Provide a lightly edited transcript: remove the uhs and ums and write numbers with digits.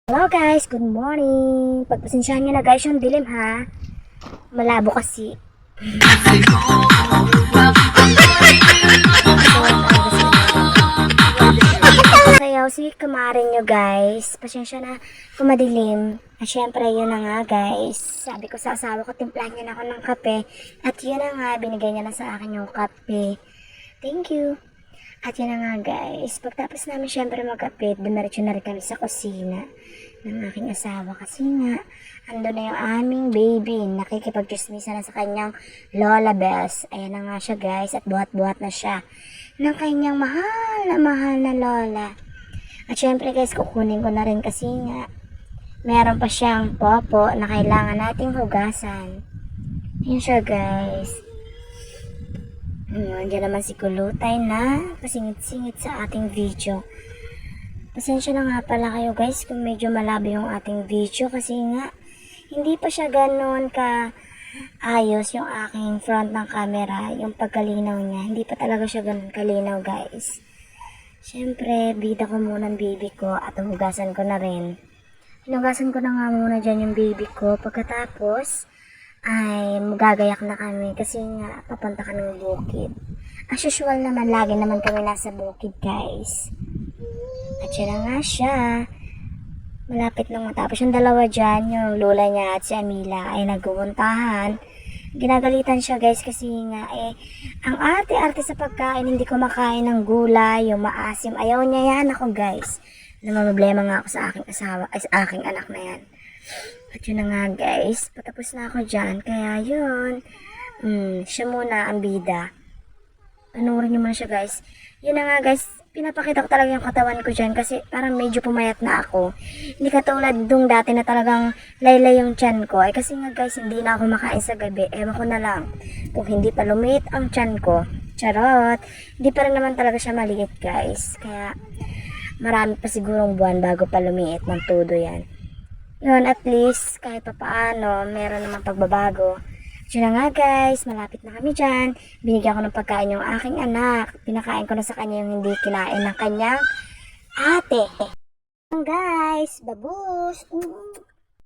Hello guys, good morning. Pagpasensyahan nyo na guys yung dilim ha. Malabo kasi. Sayaw si kamarin nyo guys. Pasensya na kung madilim. At syempre yun na nga guys. Sabi ko sa asawa ko, timplahan niya na ako ng kape. At yun na nga, binigay niya na sa akin yung kape. Thank you. At yun na nga guys, pagtapos namin syempre magkapit, dumiretso na rin kami sa kusina ng aking asawa kasi nga, ando na yung aming baby, nakikipag-chismisa na sa kanyang Lola Bells. Ayan na nga siya guys, at buhat-buhat na siya ng kanyang mahal na Lola. At syempre guys, kukunin ko na rin kasi nga, meron pa siyang popo na kailangan nating hugasan. Yun siya guys. Diyan naman si Kulutay na kasingit-singit sa ating video. Pasensya na nga pala kayo guys kung medyo malabo yung ating video kasi nga hindi pa siya ganoon ka ayos yung aking front ng camera, yung pagkalinaw niya. Hindi pa talaga siya ganoon kalinaw guys. Siyempre, bida ko muna ang baby ko at hugasan ko na rin. Hinugasan ko na nga muna dyan yung baby ko. Pagkatapos ay magagayak na kami kasi nga papunta kami ng bukid. As usual naman, lagi naman kami nasa bukid guys. At yun na nga siya. Malapit nang matapos yung dalawa dyan, yung lola niya at si Amila ay nagpupuntahan. Ginagalitan siya guys kasi nga ang arte-arte sa pagkain, hindi ko makain ng gulay, yung maasim. Ayaw niya yan ako guys. Namamblema nga ako sa aking asawa, ay sa aking anak na yan. At yun na nga guys, patapos na ako dyan, kaya yun, siya muna ang bida. Panurin nyo muna siya guys. Yun na nga guys, pinapakita ko talaga yung katawan ko dyan kasi parang medyo pumayat na ako. Hindi katulad dung dati na talagang laylay yung tiyan ko. Ay kasi nga guys, hindi na ako makain sa gabi. Ewan ko na lang kung hindi pa lumiit ang tiyan ko. Charot! Hindi pa rin naman talaga siya maliit guys. Kaya marami pa sigurong buwan bago pa lumiit ng todo yan. Yun, at least, kahit pa paano, meron namang pagbabago. Yun na nga guys, malapit na kami dyan. Binigyan ko ng pagkain yung aking anak. Pinakain ko na sa kanya yung hindi kinain ng kanyang ate. Guys, babus!